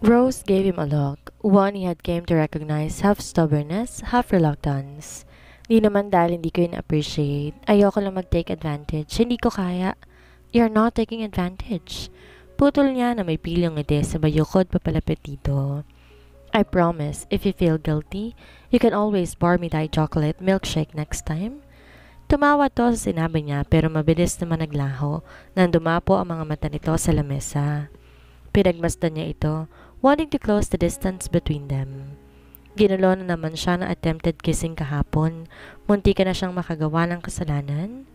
Rose gave him a look, one he had came to recognize, half stubbornness, half reluctance. Di naman dahil hindi ko yun appreciate. Ayoko lang mag-take advantage. Hindi ko kaya. You're not taking advantage. Putol niya na may pilyong ngiti sa bayukod papalapit dito. I promise, if you feel guilty, you can always bar me that chocolate milkshake next time. Tumawa to sa sinabi niya pero mabilis naman naglaho nang dumapo ang mga mata nito sa lamesa. Pinagmasdan niya ito, wanting to close the distance between them. Ginulo na naman siya ng attempted kissing kahapon. Munti ka na siyang makagawa ng kasalanan.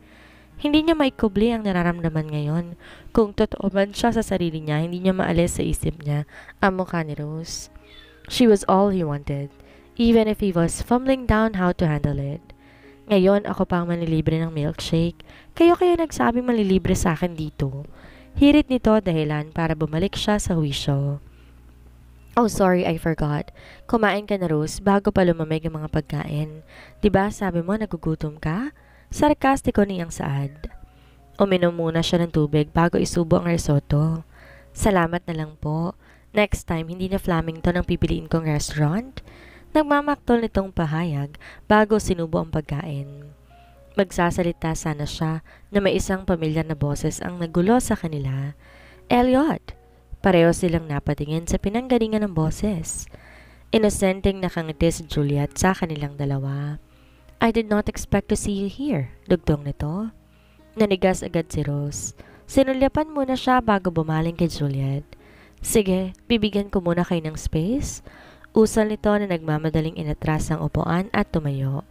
Hindi niya maikubli ang nararamdaman ngayon. Kung totoo man siya sa sarili niya, hindi niya maalis sa isip niya ang mukha ni Rose. She was all he wanted, even if he was fumbling down how to handle it. Ngayon, ako pa ang manlilibre ng milkshake. Kayo nagsabi manlilibre sa akin dito. Hirit nito dahilan para bumalik siya sa huwisyo. Oh, sorry, I forgot. Kumain ka na, Rose, bago pa lumamig ang mga pagkain. Diba sabi mo nagugutom ka? Sarkastiko niyang saad. Uminom muna siya ng tubig bago isubo ang risotto. Salamat na lang po. Next time, hindi na Flamington ang pipiliin kong restaurant. Nagmamaktol nitong pahayag bago sinubo ang pagkain. Magsasalita sana siya na may isang pamilyar na boses ang nagulo sa kanila. Elliot! Pareho silang napatingin sa pinanggalingan ng boses. Inosenteng nakangiti si Juliet sa kanilang dalawa. I did not expect to see you here, dugtong nito. Nanigas agad si Rose. Sinulyapan muna siya bago bumaling kay Juliet. Sige, bibigyan ko muna kayo ng space. Usal nito na nagmamadaling inatras ang upuan at tumayo.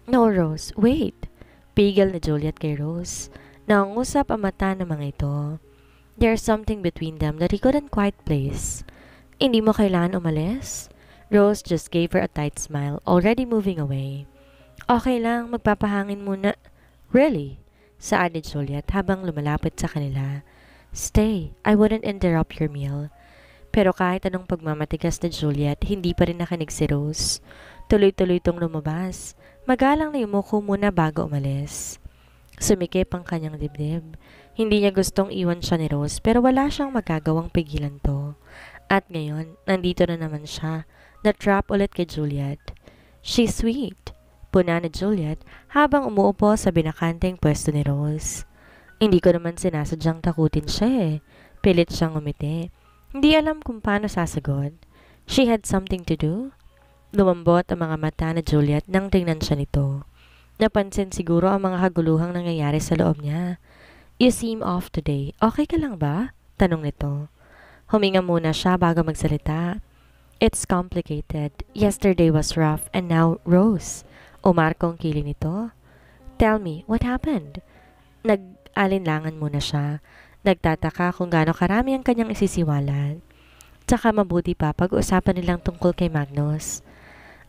No, Rose, wait. Pigil na Juliet kay Rose. Nangungusap ang mata ng mga ito. There's something between them that he couldn't quite place. Hindi mo kailangan umalis? Rose just gave her a tight smile, already moving away. Okay lang, magpapahangin muna. Really? Saad ni Juliet habang lumalapit sa kanila. Stay, I wouldn't interrupt your meal. Pero kahit anong pagmamatigas ni Juliet, hindi pa rin nakinig si Rose. Tuloy-tuloy itong lumabas. Magalang na yumuko muna bago umalis. Sumikip ang kanyang dibdib. Hindi niya gustong iwan siya ni Rose pero wala siyang magagawang pigilan to. At ngayon, nandito na naman siya. Na-trap ulit kay Juliet. She's sweet. Puna ni Juliet habang umuupo sa binakanteng pwesto ni Rose. Hindi ko naman sinasadyang takutin siya eh. Pilit siyang umiti. Hindi alam kung paano sasagot. She had something to do? Lumambot ang mga mata ni Juliet nang tingnan siya nito. Napansin siguro ang mga kaguluhang nangyayari sa loob niya. You seem off today. Okay ka lang ba? Tanong nito. Huminga muna siya bago magsalita. It's complicated. Yesterday was rough and now Rose. Umarko ang kiling nito. Tell me, what happened? Nag-alinlangan muna siya. Nagtataka kung gaano karami ang kanyang isisiwalat. Tsaka mabuti pa pag-usapan nilang tungkol kay Magnus.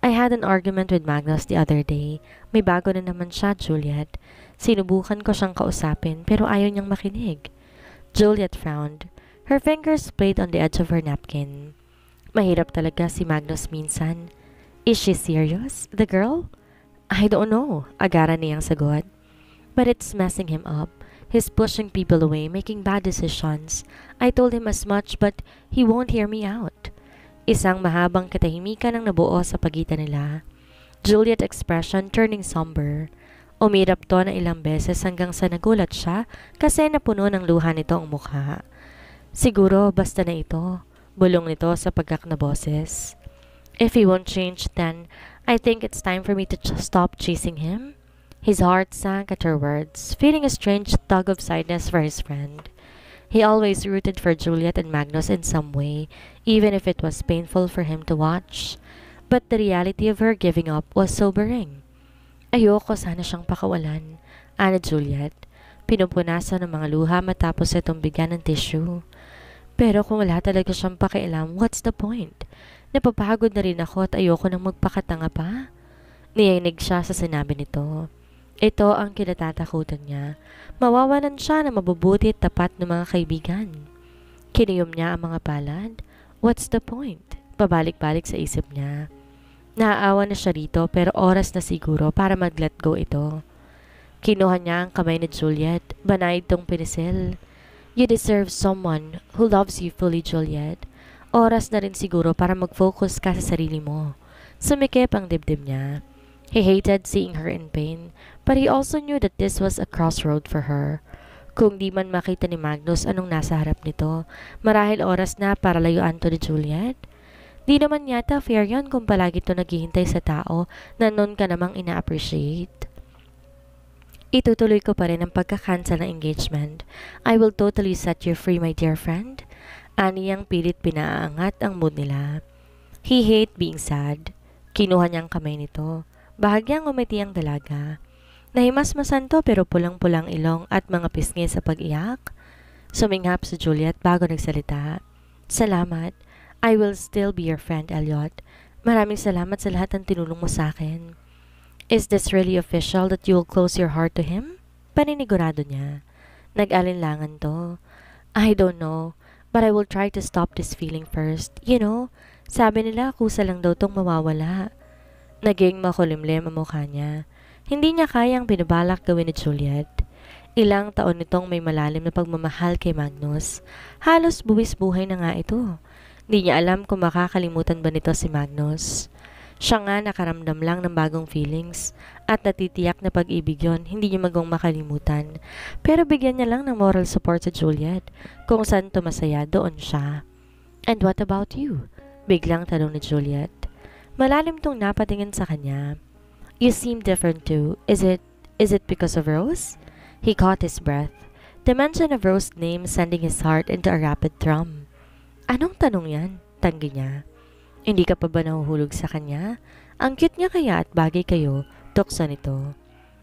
I had an argument with Magnus the other day. May bago na naman siya, Juliet. Sinubukan ko siyang kausapin pero ayaw niyang makinig. Juliet frowned. Her fingers played on the edge of her napkin. Mahirap talaga si Magnus minsan. Is she serious, the girl? I don't know, agara niyang sagot. But it's messing him up. He's pushing people away, making bad decisions. I told him as much but he won't hear me out. Isang mahabang katahimikan ang nabuo sa pagitan nila. Juliet's expression turning somber. Umirap to na ilang beses hanggang sa nagulat siya kasi napuno ng luha nito ang mukha. Siguro basta na ito, bulong nito sa pagkak na boses. If he won't change then, I think it's time for me to stop chasing him. His heart sank at her words, feeling a strange tug of sadness for his friend. He always rooted for Juliet and Magnus in some way, even if it was painful for him to watch. But the reality of her giving up was sobering. Ayoko sana siyang pakawalan, ana Juliet. Pinupunasan ng mga luha matapos itong bigyan ng tissue. Pero kung wala talaga siyang pakialam, what's the point? Napapagod na rin ako at ayoko nang magpakatanga pa. Niyanig siya sa sinabi nito. Ito ang kinatatakutan niya. Mawawalan siya ng mabubuti at tapat ng mga kaibigan. Kiniyom niya ang mga palad. What's the point? Pabalik-balik sa isip niya. Naaawa na siya rito pero oras na siguro para mag-let go ito. Kinuha niya ang kamay ni Juliet. Banay itong pinisil. You deserve someone who loves you fully, Juliet. Oras na rin siguro para mag-focus ka sa sarili mo. Sumikip ang dibdib niya. He hated seeing her in pain, but he also knew that this was a crossroad for her. Kung di man makita ni Magnus anong nasa harap nito, marahil oras na para layuan to ni Juliet. Di naman yata fair yon kung palagi to naghihintay sa tao na noon ka namang ina-appreciate. Itutuloy ko pa rin ang pagka-cancel ng engagement. I will totally set you free, my dear friend. Aniyang pilit pinaaangat ang mood nila. He hate being sad. Kinuha niyang kamay nito. Bahagyang umiti ang dalaga. Nahimasmasan to pero pulang-pulang ilong at mga pisngi sa pag-iyak. Suminghap si Juliet bago nagsalita. Salamat. I will still be your friend, Elliot. Maraming salamat sa lahat ng tinulong mo sa akin. Is this really official that you will close your heart to him? Paninigurado niya. Nag-alinlangan to. I don't know. But I will try to stop this feeling first. You know, sabi nila kusa lang daw tong mawawala. Naging makulimlim ang mukha niya. Hindi niya kayang binabalak gawin ni Juliet. Ilang taon nitong may malalim na pagmamahal kay Magnus. Halos buwis buhay na nga ito. Hindi niya alam kung makakalimutan ba nito si Magnus. Siya nga nakaramdam lang ng bagong feelings at natitiyak na pag-ibig yon, hindi niya magawang makalimutan. Pero bigyan niya lang ng moral support sa Juliet. Kung saan tumasaya, doon siya. And what about you? Biglang tanong ni Juliet. Malalim tong napatingin sa kanya. You seem different too. Is it because of Rose? He caught his breath. The mention of Rose's name sending his heart into a rapid thrum. Anong tanong yan? Tanggi niya. Hindi ka pa ba nahuhulog sa kanya? Ang cute niya kaya at bagay kayo, tukso nito.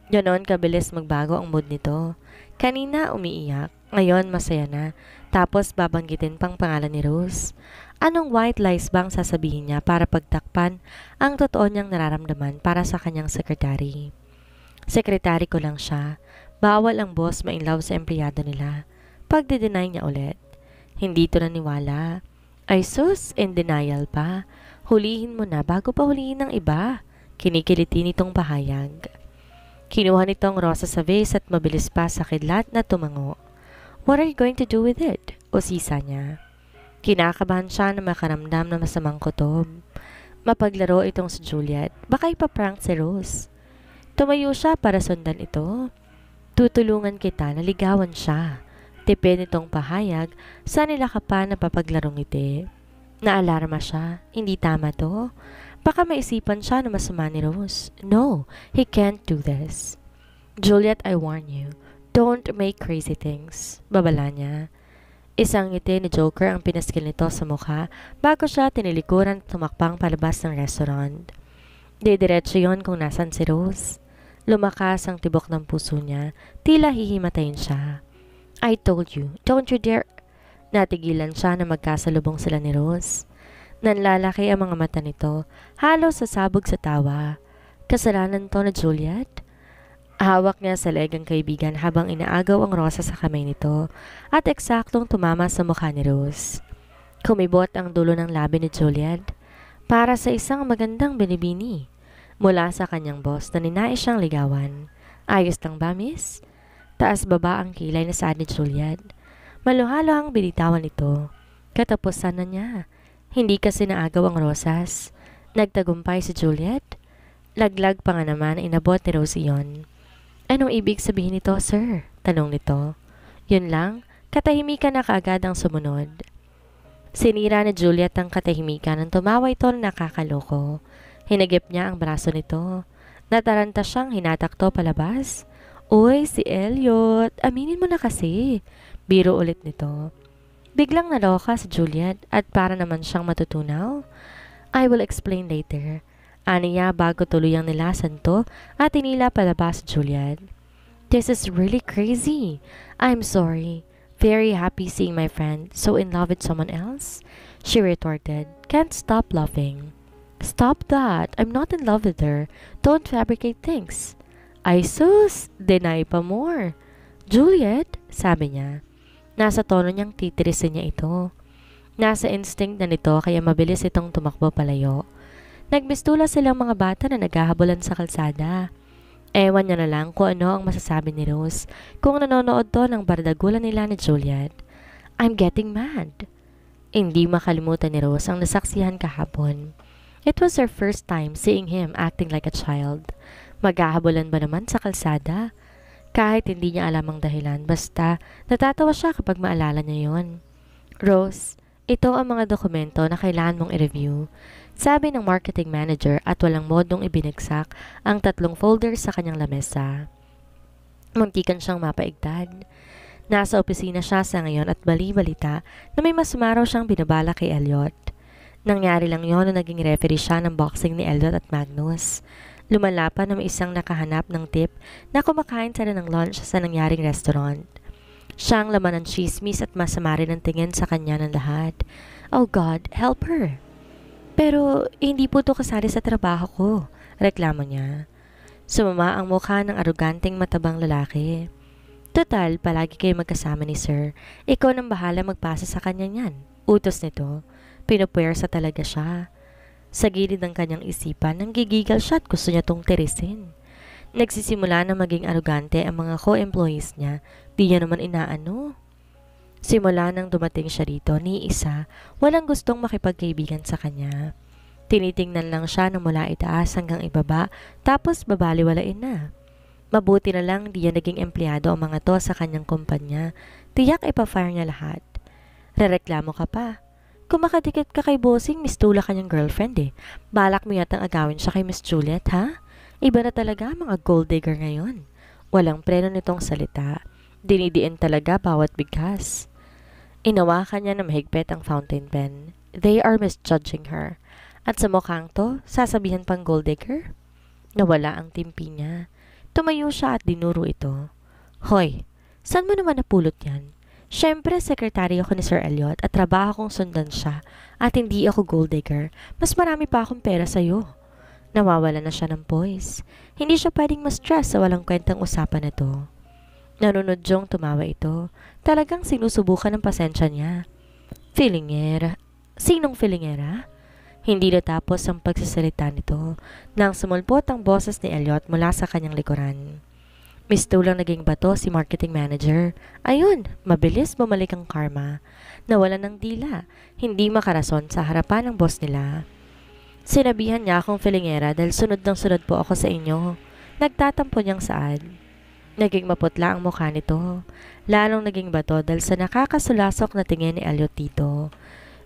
Ganon kabilis magbago ang mood nito. Kanina umiiyak, ngayon masaya na, tapos babanggitin pang pangalan ni Rose. Anong white lies bang sasabihin niya para pagtakpan ang totoo niyang nararamdaman para sa kanyang sekretary? Sekretary ko lang siya. Bawal ang boss ma-inlove sa empleyado nila. Pagde-deny niya ulit. Hindi to naniwala. Ay sus, in denial pa. Hulihin mo na bago pa hulihin ng iba. Kinikiliti nitong pahayag. Kinuha nitong rosa sa vase at mabilis pa sa kidlat na tumango. What are you going to do with it? Usisa niya. Kinakabahan siya na makaramdam ng masamang kutob. Mapaglaro itong si Juliet. Baka ipaprank si Rose. Tumayo siya para sundan ito. Tutulungan kita na ligawan siya. Tipid nitong pahayag sa nilakapan na papaglarong iti. Naalarma siya. Hindi tama to. Baka maisipan siya na masama ni Rose. No, he can't do this. Juliet, I warn you. Don't make crazy things. Babala niya. Isang ngiti ni Joker ang pinaskil nito sa mukha bago siya tinilikuran at tumakpang palabas ng restaurant. Didiretso yon kung nasan si Rose. Lumakas ang tibok ng puso niya. Tila hihimatayin siya. I told you, don't you dare. Natigilan siya na magkasalubong sila ni Rose. Nanlalaki ang mga mata nito, halos sasabog sa tawa. Kasalanan to na Juliet? Hawak niya sa leg ang kaibigan habang inaagaw ang rosa sa kamay nito at eksaktong tumama sa mukha ni Rose. Kumibot ang dulo ng labi ni Juliet para sa isang magandang binibini mula sa kanyang boss na ninais siyang ligawan. Ayos lang ba, miss? Taas baba ang kilay na saad ni Juliet. Maluhalo ang binitawan nito. Katapusan na niya. Hindi kasi naagaw ang rosas. Nagtagumpay si Juliet. Laglag pa nga naman inabot ni Rose iyon. Anong ibig sabihin nito, sir? Tanong nito. Yun lang, katahimikan na kaagad ang sumunod. Sinira ni Juliet ang katahimikan nang tumawa ito na nakakaloko. Hinagip niya ang braso nito. Nataranta siyang hinatakto palabas. Uy, si Elliot, aminin mo na kasi. Biro ulit nito. Biglang naloka si Juliet at para naman siyang matutunaw. I will explain later. Aniya bago tuluyang nilasan to at inila palabas si Juliet. This is really crazy. I'm sorry. Very happy seeing my friend so in love with someone else. She retorted. Can't stop laughing. Stop that. I'm not in love with her. Don't fabricate things. Ay sus, deny pa more. Juliet, sabi niya. Nasa tono niyang titirisin niya ito. Nasa instinct na nito kaya mabilis itong tumakbo palayo. Nagmistula silang mga bata na naghahabulan sa kalsada. Ewan niya na lang kung ano ang masasabi ni Rose kung nanonood to ng bardagulan nila ni Juliet. I'm getting mad. Hindi makalimutan ni Rose ang nasaksihan kahapon. It was her first time seeing him acting like a child. Maghahabulan ba naman sa kalsada? Kahit hindi niya alam ang dahilan, basta natatawa siya kapag maalala niya yon. Rose, ito ang mga dokumento na kailangan mong i-review. Sabi ng marketing manager at walang modong ibinagsak ang 3 folders sa kanyang lamesa. Muntikan siyang mapaigtad. Nasa opisina siya sa ngayon at bali-balita na may masama raw siyang binabala kay Elliot. Nangyari lang yon na naging referee siya ng boxing ni Elliot at Magnus. Lumala pa na may isang nakahanap ng tip na kumakain sila ng lunch sa nangyaring restaurant. Siyang laman ng chismis at masama rin ang tingin sa kanya ng lahat. Oh God, help her! Pero hindi po to kasali sa trabaho ko, reklamo niya. Sumama ang mukha ng aruganteng matabang lalaki. Total, palagi kayo magkasama ni Sir. Ikaw nang bahala magpasa sa kanya niyan. Utos nito. Pinupuwersa talaga siya. Sa gilid ng kanyang isipan, nanggigigal siya at gusto niya tong tirisin. Nagsisimula na maging arugante ang mga co-employees niya. Di niya naman inaano. Simula nang dumating siya rito, ni isa, walang gustong makipagkaibigan sa kanya. Tinitingnan lang siya na mula itaas hanggang ibaba, tapos babaliwalain na. Mabuti na lang di yan naging empleyado ang mga to sa kanyang kumpanya. Tiyak ipa-fire niya lahat. Rereklamo ka pa. Kung makadikit ka kay bossing, Miss Tula kanyang girlfriend eh. Balak mo yatang agawin siya kay Miss Juliet, ha? Iba na talaga mga gold digger ngayon. Walang preno nitong salita. Dinidiin talaga bawat bigkas. Inawakan niya na mahigpit ang fountain pen. They are misjudging her. At sa mukhang to, sasabihan pang gold digger? Nawala ang timpi niya. Tumayo siya at dinuro ito. Hoy, saan mo naman napulot yan? Siyempre, sekretary ako ni Sir Elliot at trabaho kong sundan siya at hindi ako gold digger. Mas marami pa akong pera sa'yo. Nawawala na siya ng poise. Hindi siya pwedeng ma-stress sa walang kwentang usapan na to. Nanunodyong tumawa ito. Talagang sinusubukan ng pasensya niya. Filingera. Sinong filingera? Hindi natapos ang pagsasalita nito nang sumulpot ang boses ni Elliot mula sa kanyang likuran. Miss Tulang naging bato si marketing manager. Ayun, mabilis bumalik ang karma. Nawalan ng dila, hindi makarason sa harapan ng boss nila. Sinabihan niya akong filingera dahil sunod ng sunod po ako sa inyo. Nagtatampo niyang saad. Naging maputla ang mukha nito. Lalong naging bato dahil sa nakakasulasok na tingin ni Elliot dito.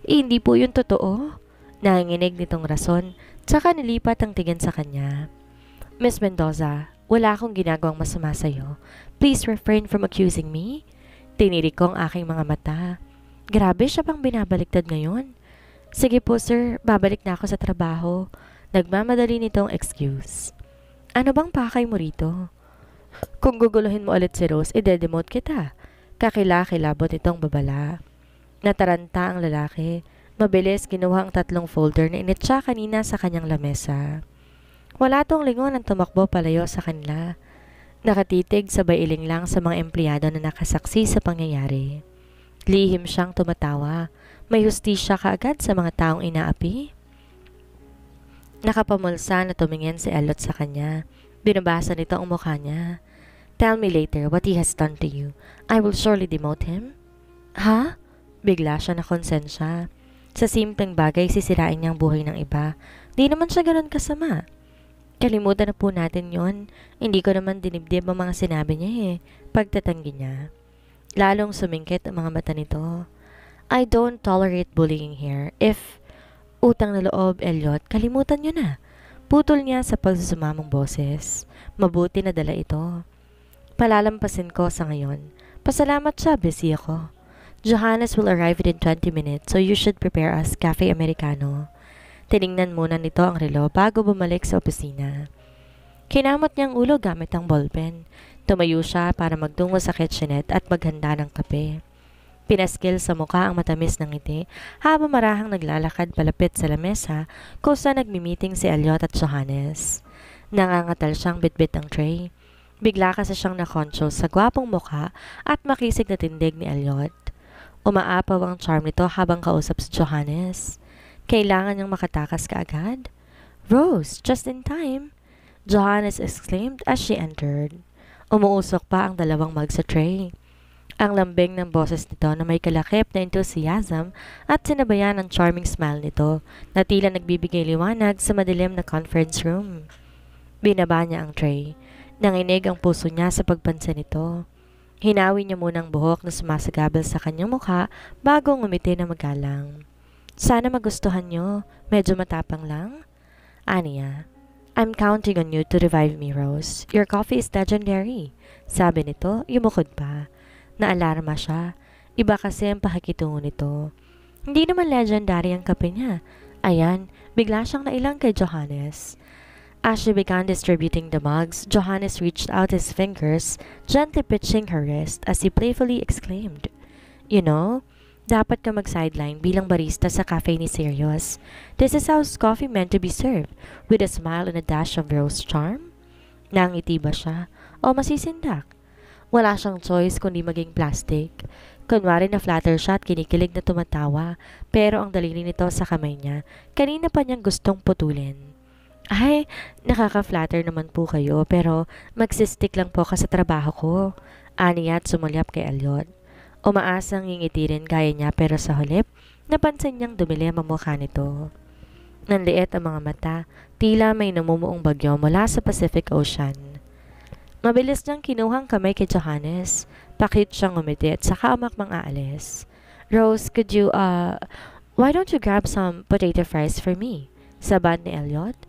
Hindi po yun totoo. Nanginginig nitong rason, tsaka nilipat ang tingin sa kanya. Miss Mendoza, wala akong ginagawang masama sa'yo. Please refrain from accusing me. Tinirik ko ang aking mga mata. Grabe siya pang binabaliktad ngayon. Sige po sir, babalik na ako sa trabaho. Nagmamadali nitong excuse. Ano bang pakay mo rito? Kung guguluhin mo ulit si Rose, ide-demote kita. Kakilakilabot itong babala. Nataranta ang lalaki. Mabilis kinuha ang 3 folder na initsa kanina sa kanyang lamesa. Wala tong lingon ang tumakbo palayo sa kanila. Nakatitig sabay iling lang sa mga empleyado na nakasaksi sa pangyayari. Lihim siyang tumatawa. May hustisya kaagad sa mga taong inaapi. Nakapamulsa na tumingin si Elliot sa kanya. Binabasa nito ang mukha niya. Tell me later what he has done to you. I will surely demote him. Ha? Bigla siya na konsensya. Sa simpleng bagay sisirain niyang buhay ng iba. Di naman siya ganun kasama. Kalimutan na po natin yon. Hindi ko naman dinibdib ang mga sinabi niya eh. Pagtatanggi niya. Lalong sumingkit ang mga mata nito. I don't tolerate bullying here. If utang na loob, Elliot, kalimutan niyo na. Putol niya sa pagsusumamong boses. Mabuti na dala ito. Palalampasin ko sa ngayon. Pasalamat siya, busy ako. Johannes will arrive within 20 minutes, so you should prepare us cafe americano. Tiningnan muna nito ang relo bago bumalik sa opisina. Kinamot niyang ulo gamit ang ballpen. Tumayo siya para magtungo sa kitchenette at maghanda ng kape. Pinaskil sa mukha ang matamis ng ngiti habang marahang naglalakad palapit sa lamesa kung saan nagmi-meeting si Elliot at Johannes. Nangangatal siyang bitbit ang tray. Bigla kasi siyang na-conscious sa gwapong mukha at makisig na tindig ni Elliot. Umaapaw ang charm nito habang kausap si Johannes. Kailangan niyang makatakas kaagad. Rose, just in time, Johannes exclaimed as she entered. Umuusok pa ang 2 mug sa tray. Ang lambing ng boses nito na may kalakip na enthusiasm at sinabayan ng charming smile nito na tila nagbibigay liwanag sa madilim na conference room. Binaba niya ang tray. Nanginig ang puso niya sa pagpansin nito. Hinawi niya muna ang buhok na sumasagabal sa kanyang mukha bago ngumiti na magalang. Sana magustuhan niyo. Medyo matapang lang. Aniya, I'm counting on you to revive me, Rose. Your coffee is legendary. Sabi nito, yumukod pa. Naalarma siya. Iba kasi ang pakikitungo nito. Hindi naman legendary ang kape niya. Ayan, bigla siyang nailang kay Johannes. As she began distributing the mugs, Johannes reached out his fingers, gently pinching her wrist as he playfully exclaimed, You know, dapat ka mag-sideline bilang barista sa cafe ni Sirius. This is how coffee meant to be served, with a smile and a dash of rose charm. Nangiti ba siya o masisindak? Wala siyang choice kundi maging plastic. Kunwari na flatter siya at kinikilig na tumatawa, pero ang daliri nito sa kamay niya, kanina pa niyang gustong putulin. Ay, nakaka-flatter naman po kayo, pero magsistik lang po ka sa trabaho ko. Aniya at sumulyap kay Elliot. Umaasang ngingiti rin gaya niya pero sa hulip, napansin niyang dumilim ang mukha nito. Nanliit ang mga mata, tila may namumuong bagyo mula sa Pacific Ocean. Mabilis niyang kinuhang kamay kay Johannes. Pakit siyang umiti at saka umakmang aalis. Rose, why don't you grab some potato fries for me? Sabad ni Elliot.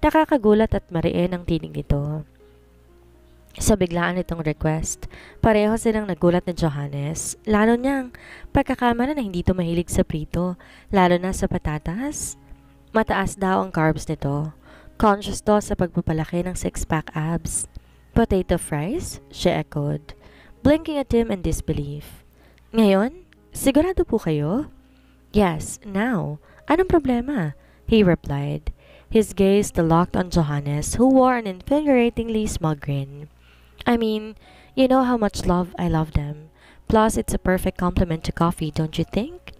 Nakakagulat at mariin ang tinig nito. Sa biglaan nitong request, pareho silang nagulat ni Johannes. Lalo niyang pagkakamala na hindi ito mahilig sa prito, lalo na sa patatas. Mataas daw ang carbs nito. Conscious to sa pagpapalaki ng six-pack abs. Potato fries? She echoed, blinking at him in disbelief. Ngayon? Sigurado po kayo? Yes, now. Anong problema? He replied. His gaze still locked on Johannes, who wore an invigoratingly smug grin. I mean, you know how much I love them. Plus, it's a perfect complement to coffee, don't you think?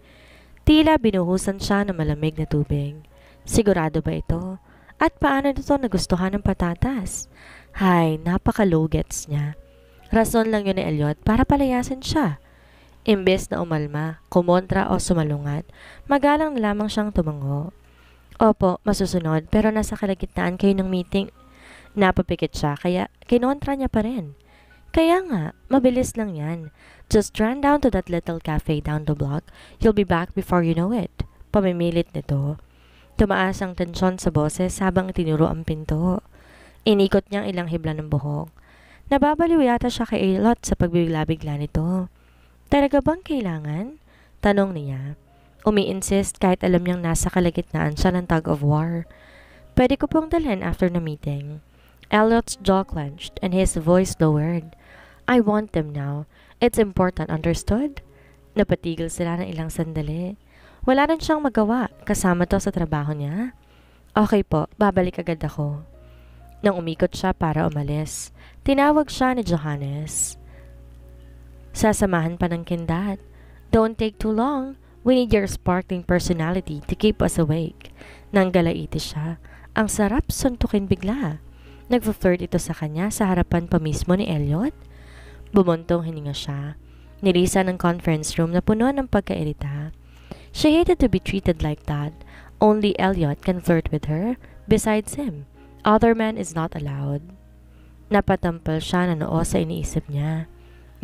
Tila binuhusan siya ng malamig na tubig. Sigurado ba ito? At paano nito nagustuhan ng patatas? Hay, napaka-low gets niya. Rason lang yun ni Elliot para palayasin siya. Imbes na umalma, kumontra o sumalungat, magalang na lamang siyang tumango. Opo, masusunod pero nasa kalagitnaan kayo ng meeting. Napapikit siya kaya kinontra niya pa rin. Kaya nga, mabilis lang yan. Just run down to that little cafe down the block. You'll be back before you know it. Pamimilit nito. Tumaas ang tensyon sa boses habang tinuro ang pinto. Inikot niyang ilang hibla ng buhok. Nababaliw yata siya kay Elliot sa pagbibigla-bigla nito. Talaga bang kailangan? Tanong niya. Umi-insist kahit alam niyang nasa kalagitnaan siya ng tug of war. Pwede ko pong dalhin after the meeting. Elliot's jaw clenched and his voice lowered. I want them now. It's important, understood? Napatigil sila ng ilang sandali. Wala rin siyang magawa, kasama to sa trabaho niya. Okay po, babalik agad ako. Nang umikot siya para umalis, tinawag siya ni Johannes. Sasamahan pa ng kindat. Don't take too long. We need your sparkling personality to keep us awake. Nang galaiti siya, ang sarap suntukin bigla. Nagfa-flirt ito sa kanya sa harapan pa mismo ni Elliot. Bumuntong hininga siya. Nilisa ng conference room na puno ng pagkairita. She hated to be treated like that. Only Elliot can flirt with her. Besides him, other men is not allowed. Napatampal siya na noo sa iniisip niya.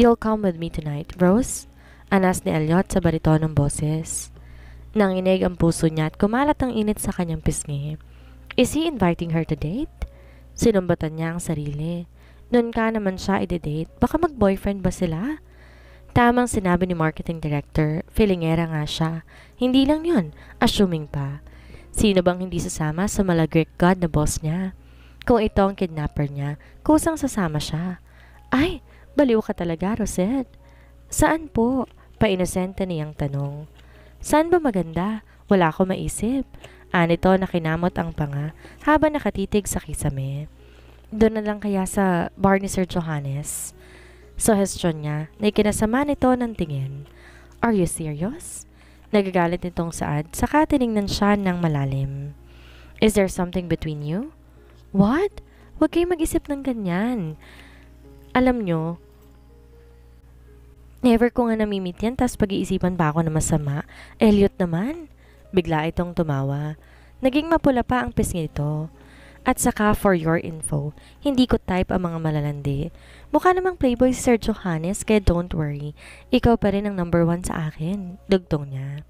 You'll come with me tonight, Rose? Anas ni Elliot sa baritonong boses. Nanginig ang puso niya at kumalat ang init sa kanyang pisngi. Is he inviting her to date? Sinumbatan niya ang sarili. Noon ka naman siya i-date, baka mag-boyfriend ba sila? Tamang sinabi ni marketing director, feelingera nga siya. Hindi lang yun, assuming pa. Sino bang hindi sasama sa malagrik god na boss niya? Kung ito ang kidnapper niya, kusang sasama siya. Ay, baliw ka talaga, Rosette. Saan po? Painosente niyang tanong. Saan ba maganda? Wala ko maisip. Anito na kinamot ang panga habang nakatitig sa kisame. Doon na lang kaya sa bar ni Sir Johannes. Suhestyon niya na ikinasama nito ng tingin. Are you serious? Nagagalit nitong saad saka tiningnan siya ng malalim. Is there something between you? What? Huwag kayong mag-isip ng ganyan. Alam nyo, Never ko nga namimit yan, tas pag-iisipan pa ako na masama. Elliot naman. Bigla itong tumawa. Naging mapula pa ang pisngi nito. At saka for your info, hindi ko type ang mga malalandi. Mukha namang playboy si Sir Johannes, kaya don't worry. Ikaw pa rin ang number 1 sa akin. Dugtong niya.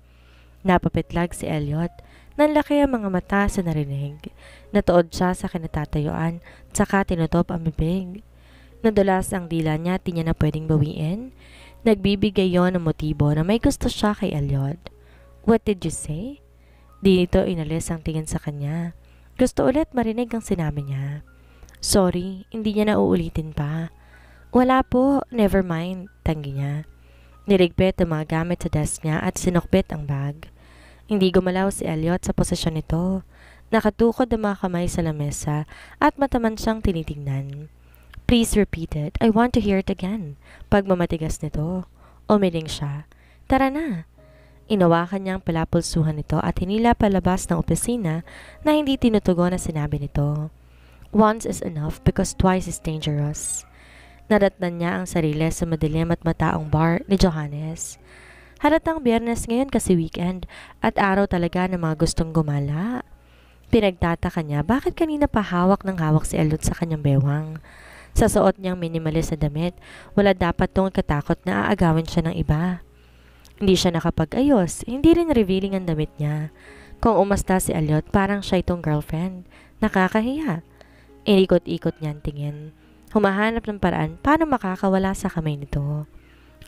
Napapitlag si Elliot. Nanlaki ang mga mata sa narinig. Natuod siya sa kinatatayuan, saka tinutop ang bibig. Nadulas ang dila niya, di niya na pwedeng bawiin. Nagbibigay yon ng motibo na may gusto siya kay Elliot. What did you say? Di nito inalis ang tingin sa kanya. Gusto ulit marinig ang sinabi niya. Sorry, hindi niya na uulitin pa. Wala po, never mind, tanggi niya. Niligpit ang mga gamit sa desk niya at sinukbit ang bag. Hindi gumalaw si Elliot sa posisyon nito. Nakatukod ang mga kamay sa lamesa at mataman siyang tinitingnan. Please repeat it. I want to hear it again. Pagmamatigas nito. Umiling siya. Tara na. Inawakan niyang palapulsuhan nito at hinila palabas ng opisina na hindi tinutugon na sinabi nito. Once is enough because twice is dangerous. Nadatnan niya ang sarili sa madilim at mataong bar ni Johannes. Halatang Biyernes ngayon kasi weekend at araw talaga ng mga gustong gumala. Pinagtataka niya bakit kanina pa hawak ng hawak si Elliot sa kanyang bewang. Sa suot niyang minimalist na damit, wala dapat tong katakot na aagawin siya ng iba. Hindi siya nakapag-ayos, hindi rin revealing ang damit niya. Kung umasta si Elliot, parang siya itong girlfriend. Nakakahiya. Inikot-ikot niya ang tingin. Humahanap ng paraan paano makakawala sa kamay nito.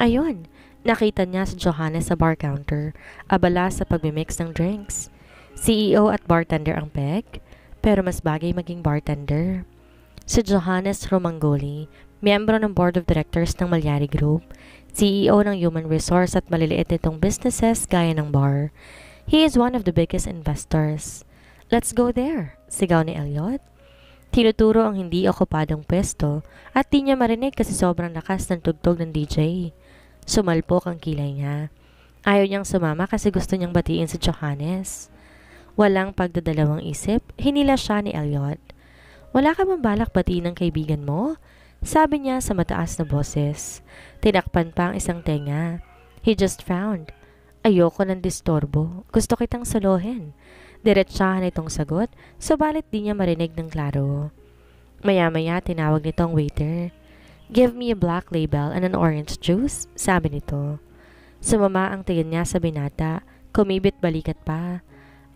Ayun, nakita niya si Johannes sa bar counter, abala sa pagmimix ng drinks. CEO at bartender ang peg, pero mas bagay maging bartender. Si Johannes Romangoli, miyembro ng Board of Directors ng Malyari Group, CEO ng Human Resource at maliliit nitong businesses gaya ng bar. He is one of the biggest investors. Let's go there, sigaw ni Elliot. Tinuturo ang hindi okupadong pwesto at di niya marinig kasi sobrang lakas ng tugtog ng DJ. Sumalpok ang kilay niya. Ayaw niyang sumama kasi gusto niyang batiin si Johannes. Walang pagdadalawang isip, hinila siya ni Elliot. Wala ka bang balak batiin ng kaibigan mo? Sabi niya sa mataas na boses. Tinakpan pa ang isang tenga. He just frowned. Ayoko ng distorbo. Gusto kitang salohin. Diretsahan itong sagot, subalit di niya marinig ng klaro. Maya-maya tinawag nitong waiter. Give me a black label and an orange juice, sabi nito. Sumama ang tingin niya sa binata, kumibit balikat pa.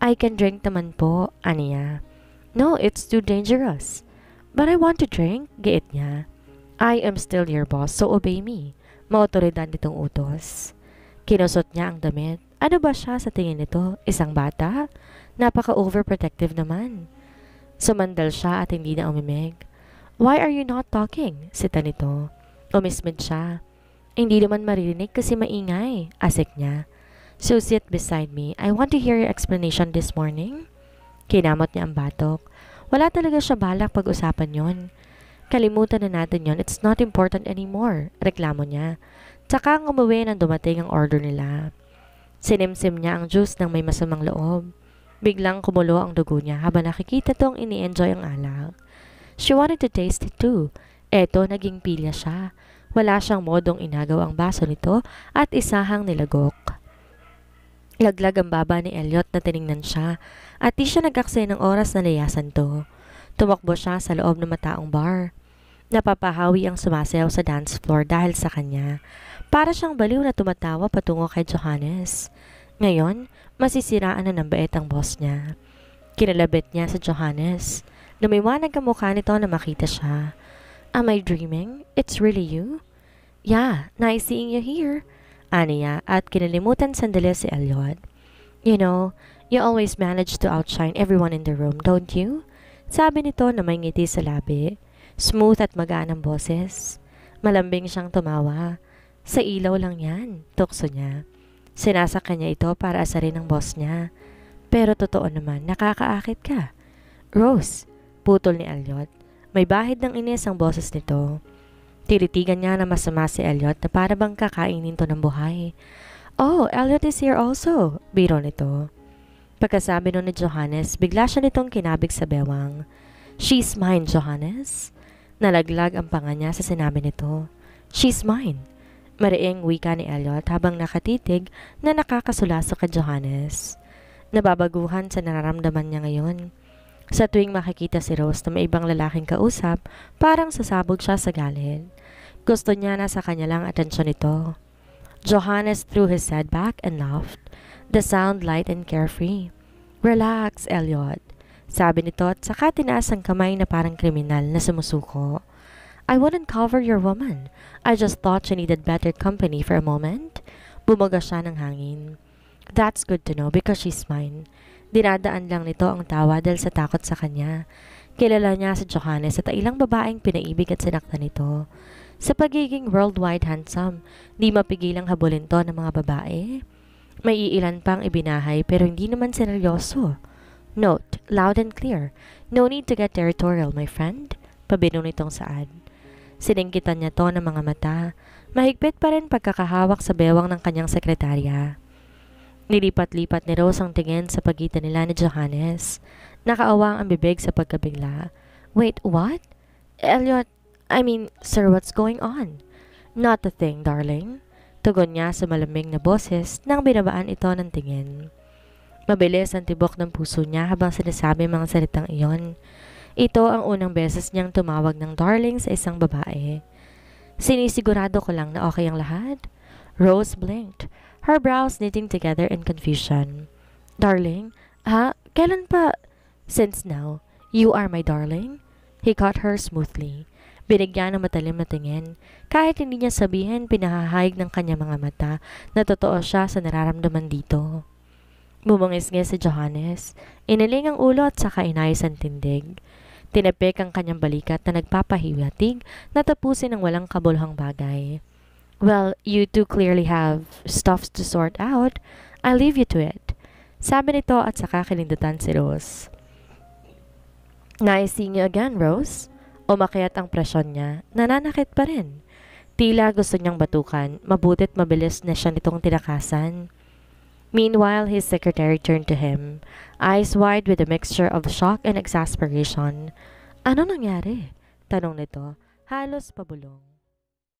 I can drink naman po, aniya. No, it's too dangerous. But I want to drink, giit niya. I am still your boss, so obey me. Maotoridad nitong utos. Kinusot niya ang damit. Ano ba siya sa tingin nito? Isang bata? Napaka-overprotective naman. Sumandal siya at hindi na umimig. Why are you not talking? Sita nito. Umismid siya. Hindi naman maririnig kasi maingay. Asik niya. So sit beside me. I want to hear your explanation this morning. Kinamot niya ang batok. Wala talaga siya balak pag-usapan yon. Kalimutan na natin yon. It's not important anymore. Reklamo niya. Tsaka ang umuwi nang dumating ang order nila. Sinimsim niya ang juice ng may masamang loob. Biglang kumulo ang dugo niya habang nakikita tong ini-enjoy ang alak. She wanted to taste it too. Eto, naging pilya siya. Wala siyang modong inagaw ang baso nito at isahang nilagok. Laglag ang baba ni Elliot na tiningnan siya at di siya nag-aksaya ng oras na layasan to. Tumakbo siya sa loob ng mataong bar. Napapahawi ang sumasayaw sa dance floor dahil sa kanya. Para siyang baliw na tumatawa patungo kay Johannes. Ngayon, masisiraan na ng bait ang boss niya. Kinalabit niya sa Johannes. Lumiwanag ang mukha nito na makita siya. Am I dreaming? It's really you? Yeah, nice seeing you here. Aniya at kinalimutan sandali si Elliot. You know, you always manage to outshine everyone in the room, don't you? Sabi nito na may ngiti sa labi. Smooth at magaan ang boses. Malambing siyang tumawa. Sa ilaw lang yan, tukso niya. Sinasakyan niya ito para asarin ng boss niya. Pero totoo naman, nakakaakit ka. Rose, putol ni Elliot. May bahid ng inis ang boses nito. Tiritigan niya na masama si Elliot na para bang kakainin to ng buhay. Oh, Elliot is here also, biro nito. Pagkasabi nun ni Johannes, bigla siya nitong kinabig sa bewang. She's mine, Johannes. Nalaglag ang panga niya sa sinabi nito. She's mine. Mariing wika ni Elliot habang nakatitig na nakakasulaso kay Johannes. Nababaguhan sa nararamdaman niya ngayon. Sa tuwing makikita si Rose na may ibang lalaking kausap, parang sasabog siya sa galit. Gusto niya na sa kanya lang atensyon nito. Johannes threw his head back and laughed, the sound light and carefree. "Relax, Elliot," sabi nito at saka tinaas ang kamay na parang kriminal na sumusuko. "I wouldn't cover your woman. I just thought she needed better company for a moment." Bumaga siya ng hangin. "That's good to know because she's mine." Dinadaan lang nito ang tawa dahil sa takot sa kanya. Kilala niya si Johannes at ilang babaeng pinaibig at sinaktan nito. Sa pagiging worldwide handsome, di mapigilang habulin to ng mga babae. May iilan pang ibinahay pero hindi naman seryoso. Note, loud and clear, no need to get territorial, my friend. Pabino nitong saad. Siningkitan niya to ng mga mata. Mahigpit pa rin pagkakahawak sa bewang ng kanyang sekretarya. Nilipat-lipat ni Rose ang tingin sa pagitan nila ni Johannes. Nakaawang ang bibig sa pagkabigla. "Wait, what? Elliot, sir, what's going on?" "Not a thing, darling." Tugon niya sa malamig na boses nang binabaan ito ng tingin. Mabilis ang tibok ng puso niya habang sinasabi mga salitang iyon. Ito ang unang beses niyang tumawag ng darling sa isang babae. "Sinisigurado ko lang na okay ang lahat." Rose blinked, her brows knitting together in confusion. "Darling? Ha? Kailan pa?" "Since now. You are my darling." He caught her smoothly. Binigyan ng matalim na tingin. Kahit hindi niya sabihin, pinahahayag ng kanya mga mata na totoo siya sa nararamdaman dito. Bumangis-ngis si Johannes. Iniling ang ulo at saka inayos ang tindig. Tinapik ang kanyang balikat na nagpapahiwatig na tapusin ang walang kabuluhang bagay. "Well, you two clearly have stuff to sort out. I'll leave you to it." Sabi nito at saka kinindutan si Rose. "Nice seeing you again, Rose." Umakyat ang presyon niya. Nananakit pa rin. Tila gusto niyang batukan. Mabutit mabilis na siya nitong tinakasan. Meanwhile, his secretary turned to him, eyes wide with a mixture of shock and exasperation. "Ano nangyari?" tanong nito, halos pabulong.